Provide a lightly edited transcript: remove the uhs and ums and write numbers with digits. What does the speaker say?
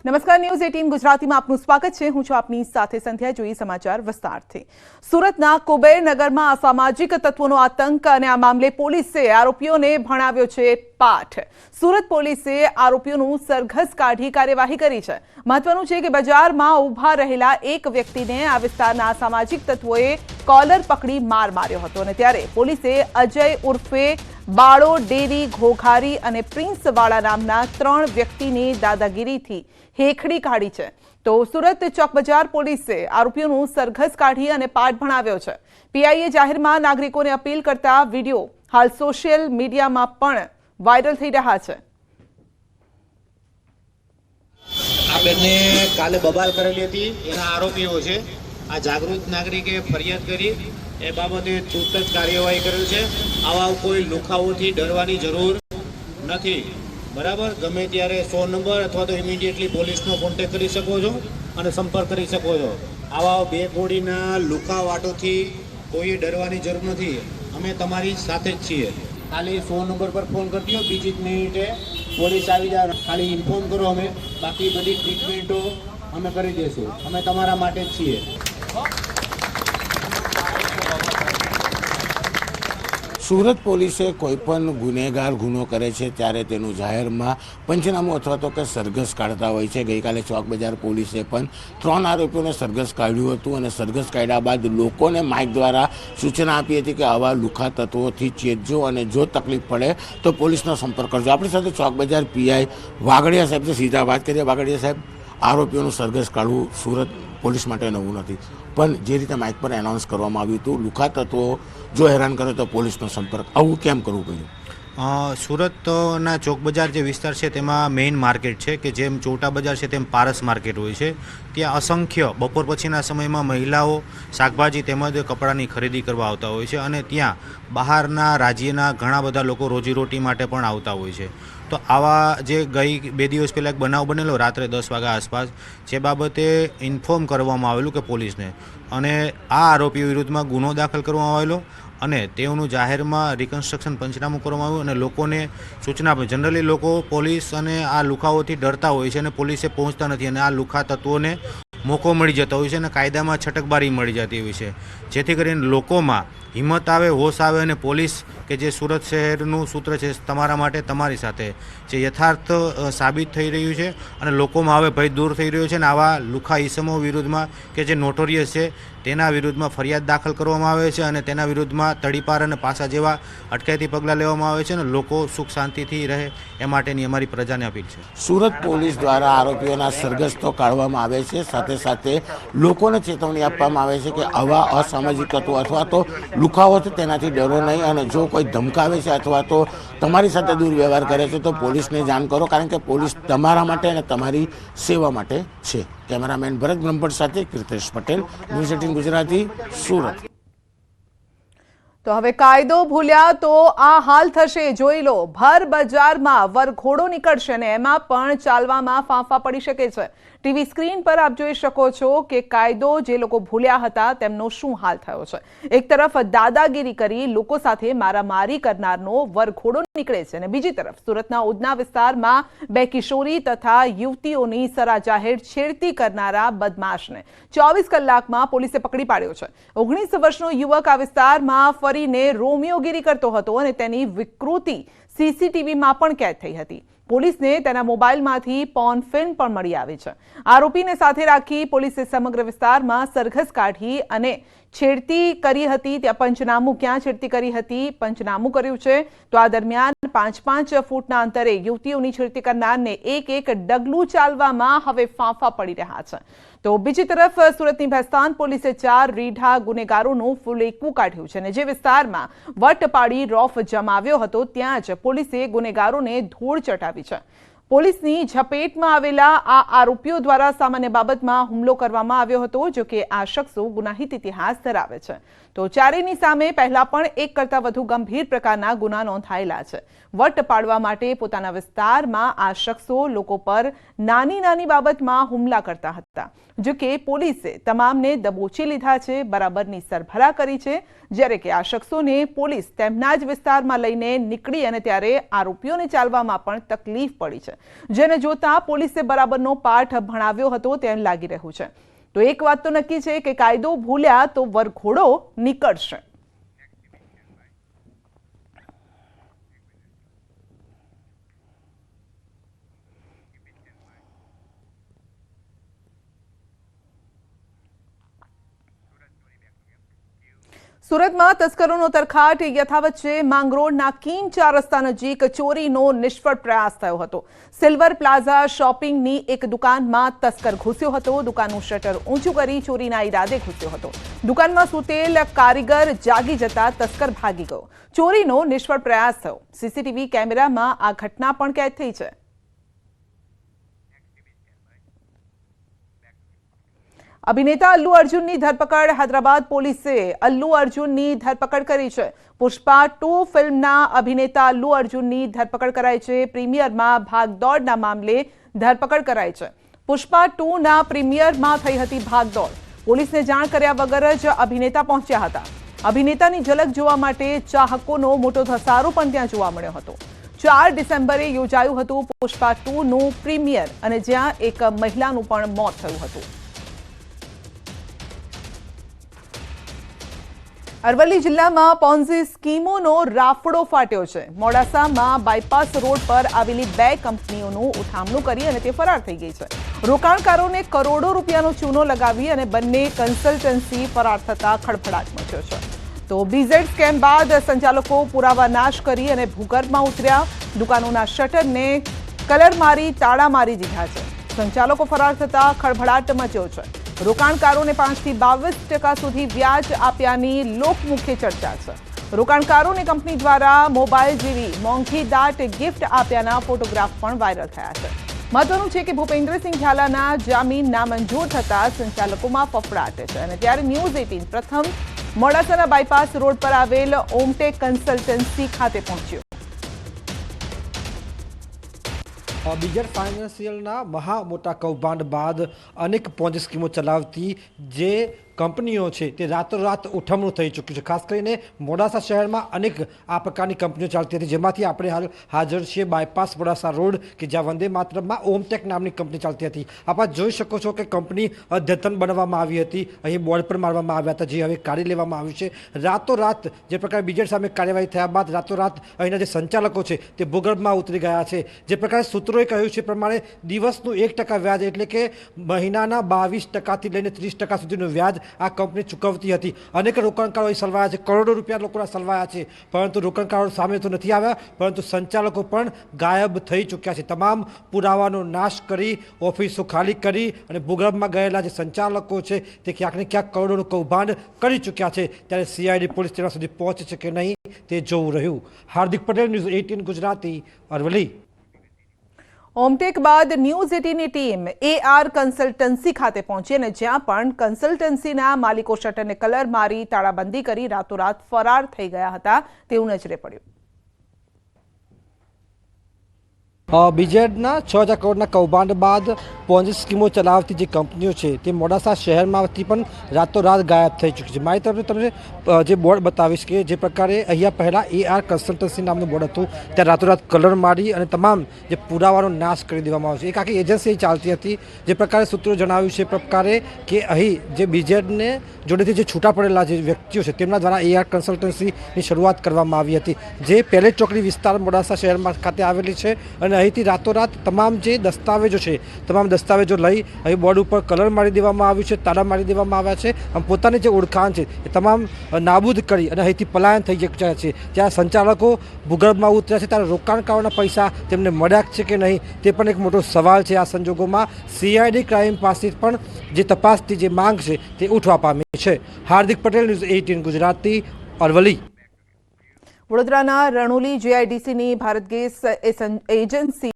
નમસ્કાર, ન્યૂઝ 18 ગુજરાતીમાં આપનું સ્વાગત છે। હું છું આપની સાથે સંધ્યા। જોઈએ સમાચાર વિસ્તારથી। સુરતના કુબેરનગરમાં અસામાજિક તત્વોનો આતંક અને આ મામલે પોલીસે આરોપીઓને ભણાવ્યો છે પાઠ। સુરત પોલીસે આરોપીઓનું સરઘસ કાઢી કાર્યવાહી કરી છે। મહત્વનું છે કે બજારમાં ઊભા રહેલા એક વ્યક્તિને આ વિસ્તારના અસામાજિક તત્વોએ કોલર પકડી માર માર્યો હતો અને ત્યારે પોલીસે અજય ઉર્ફે બાળો ડેરી ઘોઘારી અને પ્રિન્સ વાળા નામના 3 વ્યક્તિની દાદાગીરીથી હેખડી કાઢી છે। તો સુરત ચોક બજાર પોલીસે આરોપીઓનું સરઘસ કાઢી અને પાઠ ભણાવ્યો છે। પીઆઈએ જાહેરમાં નાગરિકોને અપીલ કરતા વિડીયો હાલ સોશિયલ મીડિયામાં પણ વાયરલ થઈ રહ્યા છે। આ બેનને કાલે બબાલ કરેલી હતી, એના આરોપીઓ છે। આ જાગૃત નાગરિકે ફરિયાદ કરી એ બાબતે તુરત જ કાર્યવાહી કરેલ છે। આવા કોઈ લુખાઓથી ડરવાની જરૂર નથી, બરાબર। ગમે ત્યારે 100 નંબર અથવા તો ઇમિડિયેટલી પોલીસનો કોન્ટેક્ટ કરી શકો છો અને સંપર્ક કરી શકો છો। આવા બે કોડીના લુખા વાટોથી કોઈ ડરવાની જરૂર નથી। અમે તમારી સાથે જ છીએ। ખાલી 100 નંબર પર ફોન કરતી હો, બીજી જ મિનિટે પોલીસ આવી જાય, ખાલી ઇન્ફોર્મ કરો અમે, બાકી બધી ટ્રીટમેન્ટો અમે કરી દઈશું। અમે તમારા માટે જ છીએ। સુરત પોલીસે કોઈપણ ગુનેગાર ગુનો કરે છે ત્યારે તેનું જાહેરમાં પંચનામું અથવા તો કે સરઘસ કાઢતા હોય છે। ગઈકાલે ચોક બજાર પોલીસે પણ 3 આરોપીઓને સરઘસ કાઢ્યું હતું અને સરઘસ કાઢ્યા બાદ લોકોને માઇક દ્વારા સૂચના આપી હતી કે આવા લુખા તત્વોથી ચેતજો અને જો તકલીફ પડે તો પોલીસનો સંપર્ક કરજો। આપણી સાથે ચોક બજાર પીઆઈ વાગડિયા સાહેબથી સીધા વાત કરીએ। વાગડિયા સાહેબ, આરોપીઓનું સરઘસ કાઢવું સુરત પોલીસ માટે નવું નથી, પણ જે રીતે માઇક પર એનાઉન્સ કરવામાં આવ્યું હતું લુખા તત્વો જો હેરાન કરે તો પોલીસનો સંપર્ક, આવું કેમ કરવું પડ્યું? સુરતના ચોક બજાર જે વિસ્તાર છે તેમાં મેઇન માર્કેટ છે કે જેમ ચોટા બજાર છે તેમ પારસ માર્કેટ હોય છે। ત્યાં અસંખ્ય બપોર પછીના સમયમાં મહિલાઓ શાકભાજી તેમજ કપડાની ખરીદી કરવા આવતા હોય છે અને ત્યાં બહારના રાજ્યના ઘણા બધા લોકો રોજીરોટી માટે પણ આવતા હોય છે। તો આવા જે ગઈ 2 દિવસ પહેલાં એક બનાવ બનેલો રાત્રે 10 વાગ્યા આસપાસ, જે બાબતે ઇન્ફોર્મ કરવામાં આવેલું કે પોલીસને, અને આ આરોપીઓ વિરુદ્ધમાં ગુનો દાખલ કરવામાં આવેલો અને તેઓનું જાહેરમાં રિકન્સ્ટ્રક્શન પંચનામું કરવામાં આવ્યું અને લોકોને સૂચના આપી। જનરલી લોકો પોલીસ અને આ લુખાઓથી ડરતા હોય છે અને પોલીસે પહોંચતા નથી અને આ લુખા તત્વોને મોકો મળી જતો હોય છે અને કાયદામાં છટકબારી મળી જતી હોય છે, જેથી કરીને લોકોમાં હિંમત આવે, હોશ આવે અને પોલીસ કે જે સુરત શહેરનું સૂત્ર છે તમારા માટે તમારી સાથે, જે યથાર્થ સાબિત થઈ રહ્યું છે અને લોકોમાં હવે ભય દૂર થઈ રહ્યો છે અને આવા લુખા ઈસમો વિરુદ્ધમાં કે જે નોટોરિયસ છે તેના વિરુદ્ધમાં ફરિયાદ દાખલ કરવામાં આવે છે અને તેના વિરુદ્ધમાં તડીપાર અને પાસા જેવા અટકાયતી પગલાં લેવામાં આવે છે અને લોકો સુખ શાંતિથી રહે એ માટેની અમારી પ્રજાને અપીલ છે। સુરત પોલીસ દ્વારા આરોપીઓના સરઘસ તો કાઢવામાં આવે છે, સાથે સાથે લોકોને ચેતવણી આપવામાં આવે છે કે આવા અસામાજિક તત્વો અથવા તો લુખાઓ છે તેનાથી ડરો નહીં અને જો કોઈ ધમકાવે છે અથવા તો તમારી સાથે દુર્વ્યવહાર કરે છે તો પોલીસને જાણ કરો, કારણ કે પોલીસ તમારા માટે અને તમારી સેવા માટે છે। કેમેરામેન ભરત બ્રહ્મભટ્ટ સાથે કીર્તેશ પટેલ, ન્યૂઝ 18 ગુજરાતી, સુરત। તો હવે કાયદો ભૂલ્યા તો આ હાલ થશે, જોઈ લો। ભર બજારમાં વરઘોડો નીકળશે અને એમાં પણ ચાલવામાં ફાંફા પડી શકે છે। ટીવી સ્ક્રીન પર આપ જોઈ શકો છો કે કાયદો જે લોકો ભૂલ્યા હતા તેમનો શું હાલ થયો છે। એક તરફ દાદાગીરી કરી લોકો સાથે મારામારી કરનારનો વરઘોડો નીકળે છે અને બીજી તરફ સુરતના ઉધના વિસ્તારમાં 2 કિશોરી તથા યુવતીઓની સરાજાહેર છેડતી કરનારા બદમાશને 24 કલાકમાં પોલીસે પકડી પાડ્યો છે। 19 વર્ષનો યુવક આ વિસ્તારમાં ફરીને રોમિયોગીરી કરતો હતો અને તેની વિકૃતિ સીસીટીવીમાં પણ કેદ થઈ હતી। પોલીસને તેના મોબાઈલમાંથી પોર્ન ફિલ્મ પણ મળી આવી છે। આરોપીને સાથે રાખી પોલીસે સમગ્ર વિસ્તારમાં સરઘસ કાઢી અને છેડતી કરી હતી। ત્યાં પંચનામું ક્યાં છેડતી કરી હતી પંચનામું કર્યું છે। તો આ દરમિયાન 5-5 ફૂટના અંતરે યુવતીઓની છેડતી કરનારને એક ડગલું ચાલવામાં હવે ફાંફા પડી રહ્યા છે। તો બીજી તરફ સુરતની ભેસ્તાન પોલીસે 4 રીઢા ગુનેગારોનું ફુલેકું કાઢ્યું છે અને જે વિસ્તારમાં વટ પાડી રોફ જમાવ્યો હતો ત્યાં જ પોલીસે ગુનેગારોને ધૂળ ચટાવી છે। પોલીસની ઝપેટમાં આવેલા આ આરોપીઓ દ્વારા સામાન્ય બાબતમાં હુમલો કરવામાં આવ્યો હતો, જો કે આ શખ્સો ગુનાહિત ઇતિહાસ ધરાવે છે। તો ચારેયની સામે પહેલા પણ એક કરતાં વધુ ગંભીર પ્રકારના ગુના નોંધાયેલા છે. વટ પાડવા માટે પોતાના વિસ્તારમાં આ શખ્સો લોકો પર નાની બાબતમાં હુમલા કરતા હતા. જો કે પોલીસે તમામને દબોચી લીધા છે, બરાબરની સરભરા કરી છે. જ્યારે કે આ શખ્સોને પોલીસ તેમના જ વિસ્તારમાં લઈને નીકળી અને ત્યારે આરોપીઓને ચાલવામાં પણ તકલીફ પડી છે, જેને જોતા પોલીસે બરાબરનો પાઠ ભણાવ્યો હતો તેમ લાગી રહ્યું છે. તો એક વાત તો નક્કી છે કે કાયદો ભૂલ્યા તો વરઘોડો નીકળશે. સુરતમાં તસ્કરોનો તરખાટ યથાવત છે. માંગરોળના કિંગ 4 રસ્તા નજીક ચોરીનો નિષ્ફળ પ્રયાસ થયો હતો. સિલ્વર પ્લાઝા શોપિંગની એક દુકાનમાં તસ્કર ઘૂસ્યો હતો. દુકાનનું શટર ઊંચું કરી ચોરીના ઈરાદે ઘૂસ્યો હતો. દુકાનમાં સૂતેલ કારીગર જાગી જતા તસ્કર ભાગી ગયો. ચોરીનો નિષ્ફળ પ્રયાસ થયો. સીસીટીવી કેમેરામાં આ ઘટના પણ કેદ થઈ છે. અભિનેતા અલ્લુ અર્જુનની ધરપકડ. હૈદરાબાદ પોલીસે અલ્લુ અર્જુનની ધરપકડ કરી છે. પુષ્પા 2 ફિલ્મના અભિનેતા અલ્લુ અર્જુનની ધરપકડ કરાઈ છે. પ્રીમિયરમાં ભાગદોડના મામલે ધરપકડ કરાઈ છે. પુષ્પા 2ના પ્રીમિયરમાં થઈ હતી ભાગદોડ. પોલીસને જાણ કર્યા વગર જ અભિનેતા પહોંચ્યા હતા. અભિનેતાની ઝલક જોવા માટે ચાહકોનો મોટો ધસારો પણ ત્યાં જોવા મળ્યો હતો. 4 ડિસેમ્બરે યોજાયું હતું પુષ્પા 2નું પ્રીમિયર અને જ્યાં એક મહિલાનું પણ મોત થયું હતું. અરવલ્લી જિલ્લામાં પોન્ઝી સ્કીમોનો રાફડો ફાટ્યો છે. મોડાસામાં બાયપાસ રોડ પર આવેલી 2 કંપનીઓનું ઉઠામણું કરી અને તે ફરાર થઈ ગઈ છે. રોકાણકારોને કરોડો રૂપિયાનો ચૂનો લગાવી અને બંને કન્સલ્ટન્સી ફરાર થતા ખળભળાટ મચ્યો છે. તો BZ સ્કેમ બાદ સંચાલકો પુરાવા નાશ કરી અને ભૂગર્ભમાં ઉતર્યા. દુકાનોના શટરને કલર મારી તાળા મારી દીધા છે. સંચાલકો ફરાર થતા ખળભળાટ મચ્યો છે. રોકાણકારોને 5 થી 22% સુધી વ્યાજ આપ્યાની લોકમુખે ચર્ચા છે. રોકાણકારોને કંપની દ્વારા મોબાઈલ જેવી મોંઘી દાટ ગિફ્ટ આપ્યાના ફોટોગ્રાફ પણ વાયરલ થયા છે. મહત્વનું છે કે ભૂપેન્દ્રસિંહ ઝાલાના જામીન નામંજૂર થતા સંચાલકોમાં ફફડાટ છે અને ત્યારે ન્યૂઝ 18 પ્રથમ મોડાસાના બાયપાસ રોડ પર આવેલ ઓમટેક કન્સલ્ટન્સી ખાતે પહોંચ્યો. બીજર ફાઇનાન્શિયલના મહા મોટા કૌભાંડ બાદ અનેક પોન્જી સ્કીમો ચલાવતી જે કંપનીઓ છે તે રાતોરાત ઉઠમણું થઈ ચૂક્યું છે. ખાસ કરીને મોડાસા શહેરમાં અનેક આ પ્રકારની કંપનીઓ ચાલતી હતી, જેમાંથી આપણે હાલ હાજર છીએ બાયપાસ મોડાસા રોડ કે જ્યાં વંદે માતરમમાં ઓમટેક નામની કંપની ચાલતી હતી. આપ જોઈ શકો છો કે કંપની અદ્યતન બનાવવામાં આવી હતી. અહીં બોર્ડ પર મારવામાં આવ્યા હતા, જે હવે કાઢી લેવામાં આવ્યું છે. રાતોરાત જે પ્રકારે બીજેડ સામે કાર્યવાહી થયા બાદ રાતોરાત અહીંના જે સંચાલકો છે તે ભૂગર્ભમાં ઉતરી ગયા છે. જે પ્રકારે સૂત્રોએ કહ્યું છે પ્રમાણે દિવસનું 1% વ્યાજ એટલે કે મહિનાના 22%થી લઈને 30% સુધીનું વ્યાજ આ કંપની ચૂકવતી હતી. અનેક રોકાણકારો સલવાયા છે, કરોડો રૂપિયા લોકોના સલવાયા છે, પરંતુ રોકાણકારો સામે તો નથી આવ્યા, પરંતુ સંચાલકો પણ ગાયબ થઈ ચૂક્યા છે. તમામ પુરાવાનો નાશ કરી ઓફિસો ખાલી કરી અને ભૂગર્ભમાં ગયેલા જે સંચાલકો છે તે ક્યાંક ને ક્યાંક કરોડોનું કૌભાંડ કરી ચૂક્યા છે. ત્યારે CID પોલીસ તેના સુધી પહોંચે છે કે નહીં તે જોવું રહ્યું. હાર્દિક પટેલ, ન્યૂઝ 18 ગુજરાતી, અરવલ્લી. ઓમટેક બાદ ન્યૂઝ 18ની ટીમ AR કન્સલ્ટન્સી ખાતે પહોંચી અને જ્યાં પણ કન્સલ્ટન્સીના માલિકો શટરને કલર મારી તાળાબંધી કરી રાતોરાત ફરાર થઈ ગયા હતા તેવું નજરે પડ્યું. બીજેડના 6,000 કરોડના કૌભાંડ બાદ પોન્જી સ્કીમો ચલાવતી જે કંપનીઓ છે તે મોડાસા શહેરમાંથી પણ રાતોરાત ગાયબ થઈ ચૂકી છે. મારી તરફથી તમને જે બોર્ડ બતાવીશ કે જે પ્રકારે અહીંયા પહેલાં AR કન્સલ્ટન્સી નામનું બોર્ડ હતું, ત્યાં રાતોરાત કલર મારી અને તમામ જે પુરાવાનો નાશ કરી દેવામાં આવ્યો છે. એક આખી એજન્સી ચાલતી હતી. જે પ્રકારે સૂત્રો જણાવ્યું છે પ્રકારે કે અહીં જે બીજેડને જોડેથી જે છૂટા પડેલા જે વ્યક્તિઓ છે તેમના દ્વારા AR કન્સલ્ટન્સીની શરૂઆત કરવામાં આવી હતી, જે પેલેટ ચોકડી વિસ્તાર મોડાસા શહેરમાં ખાતે આવેલી છે. અને અહીંથી રાતોરાત તમામ જે દસ્તાવેજો છે તમામ દસ્તાવેજો લઈ અહીં બોર્ડ ઉપર કલર મારી દેવામાં આવ્યું છે, તાળા મારી દેવામાં આવ્યા છે. આમ પોતાની જે ઓળખાણ છે એ તમામ નાબૂદ કરી અને અહીંથી પલાયન થઈ ગયા છે. જ્યાં સંચાલકો ભૂગર્ભમાં ઉતર્યા છે ત્યારે રોકાણકારોના પૈસા તેમને મળ્યા છે કે નહીં તે પણ એક મોટો સવાલ છે. આ સંજોગોમાં CID ક્રાઇમ પાસે પણ જે તપાસની જે માંગ છે તે ઉઠવા પામી છે. હાર્દિક પટેલ, ન્યૂઝ 18 ગુજરાતી, અરવલ્લી. વડોદરાના રણુલી JIDCની ભારત ગેસ એજન્સી